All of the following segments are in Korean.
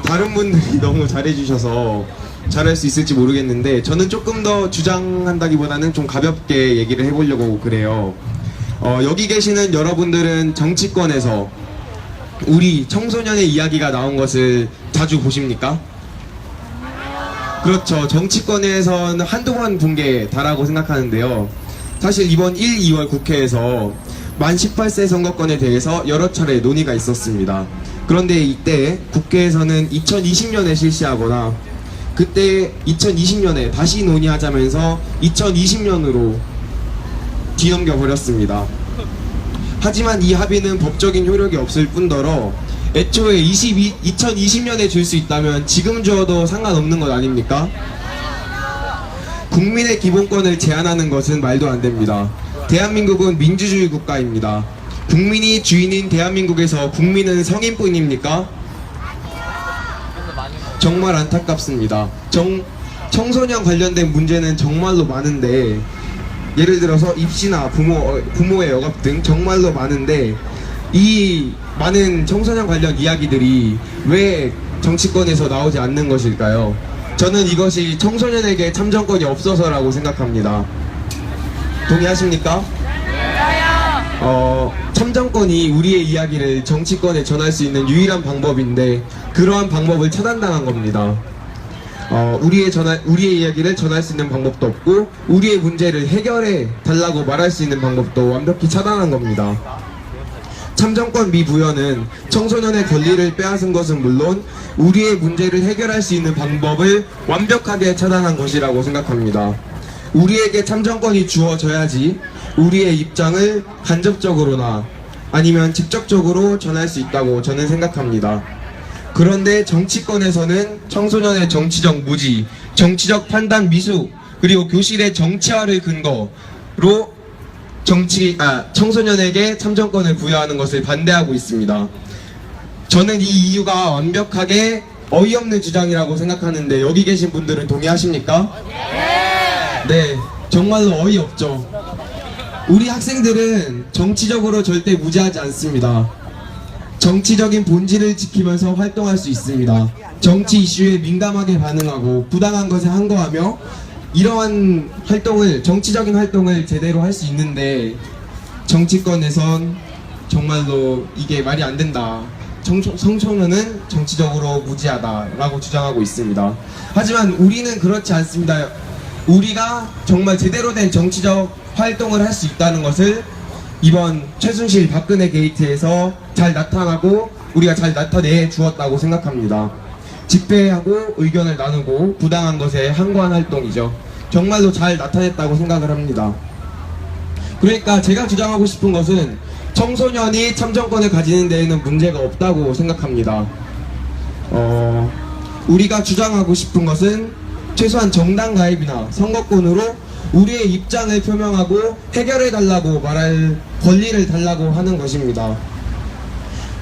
다른 분들이 너무 잘해주셔서 잘할 수 있을지 모르겠는데 저는 조금 더 주장한다기보다는 좀 가볍게 얘기를 해보려고 그래요. 여기 계시는 여러분들은 정치권에서 우리 청소년의 이야기가 나온 것을 자주 보십니까? 그렇죠. 정치권에서는 한동안 본 게 다라고 생각하는데요. 사실 이번 1, 2월 국회에서 만 18세 선거권에 대해서 여러 차례 논의가 있었습니다. 그런데 이때 국회에서는 2020년에 실시하거나 그때 2020년에 다시 논의하자면서 2020년으로 뒤넘겨 버렸습니다. 하지만 이 합의는 법적인 효력이 없을 뿐더러 애초에 2020년에 줄 수 있다면 지금 줘도 상관없는 것 아닙니까? 국민의 기본권을 제한하는 것은 말도 안 됩니다. 대한민국은 민주주의 국가입니다. 국민이 주인인 대한민국에서 국민은 성인뿐입니까? 정말 안타깝습니다. 청소년 관련된 문제는 정말로 많은데, 예를 들어서 입시나 부모의 억압 등 정말로 많은데, 이 많은 청소년 관련 이야기들이 왜 정치권에서 나오지 않는 것일까요? 저는 이것이 청소년에게 참정권이 없어서라고 생각합니다. 동의하십니까? 참정권이 우리의 이야기를 정치권에 전할 수 있는 유일한 방법인데 그러한 방법을 차단당한 겁니다. 우리의 이야기를 전할 수 있는 방법도 없고 우리의 문제를 해결해 달라고 말할 수 있는 방법도 완벽히 차단한 겁니다. 참정권 미부여는 청소년의 권리를 빼앗은 것은 물론 우리의 문제를 해결할 수 있는 방법을 완벽하게 차단한 것이라고 생각합니다. 우리에게 참정권이 주어져야지 우리의 입장을 간접적으로나 아니면 직접적으로 전할 수 있다고 저는 생각합니다. 그런데 정치권에서는 청소년의 정치적 무지, 정치적 판단 미숙, 그리고 교실의 정치화를 근거로 청소년에게 참정권을 부여하는 것을 반대하고 있습니다. 저는 이 이유가 완벽하게 어이없는 주장이라고 생각하는데 여기 계신 분들은 동의하십니까? 네, 정말로 어이없죠. 우리 학생들은 정치적으로 절대 무지하지 않습니다. 정치적인 본질을 지키면서 활동할 수 있습니다. 정치 이슈에 민감하게 반응하고 부당한 것에 항거하며 이러한 정치적인 활동을 제대로 할 수 있는데 정치권에선 정말로 이게 말이 안 된다. 청소년은 정치적으로 무지하다라고 주장하고 있습니다. 하지만 우리는 그렇지 않습니다. 우리가 정말 제대로 된 정치적 활동을 할 수 있다는 것을 이번 최순실 박근혜 게이트에서 잘 나타나고 우리가 잘 나타내 주었다고 생각합니다. 집회하고 의견을 나누고 부당한 것에 항거한 활동이죠. 정말로 잘 나타냈다고 생각을 합니다. 그러니까 제가 주장하고 싶은 것은 청소년이 참정권을 가지는 데에는 문제가 없다고 생각합니다. 우리가 주장하고 싶은 것은 최소한 정당 가입이나 선거권으로 우리의 입장을 표명하고 해결해달라고 말할 권리를 달라고 하는 것입니다.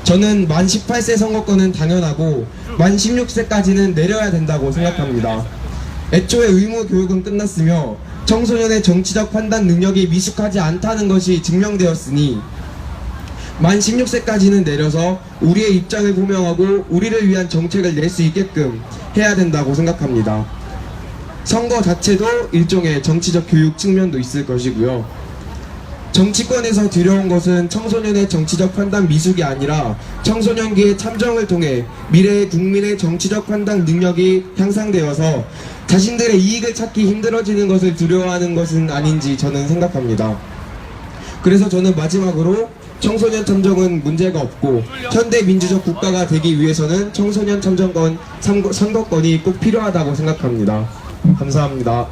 저는 만 18세 선거권은 당연하고 만 16세까지는 내려야 된다고 생각합니다. 애초에 의무 교육은 끝났으며 청소년의 정치적 판단 능력이 미숙하지 않다는 것이 증명되었으니 만 16세까지는 내려서 우리의 입장을 표명하고 우리를 위한 정책을 낼 수 있게끔 해야 된다고 생각합니다. 선거 자체도 일종의 정치적 교육 측면도 있을 것이고요. 정치권에서 두려운 것은 청소년의 정치적 판단 미숙이 아니라 청소년기의 참정을 통해 미래의 국민의 정치적 판단 능력이 향상되어서 자신들의 이익을 찾기 힘들어지는 것을 두려워하는 것은 아닌지 저는 생각합니다. 그래서 저는 마지막으로 청소년 참정은 문제가 없고 현대 민주적 국가가 되기 위해서는 청소년 참정권, 선거권이 꼭 필요하다고 생각합니다. 감사합니다.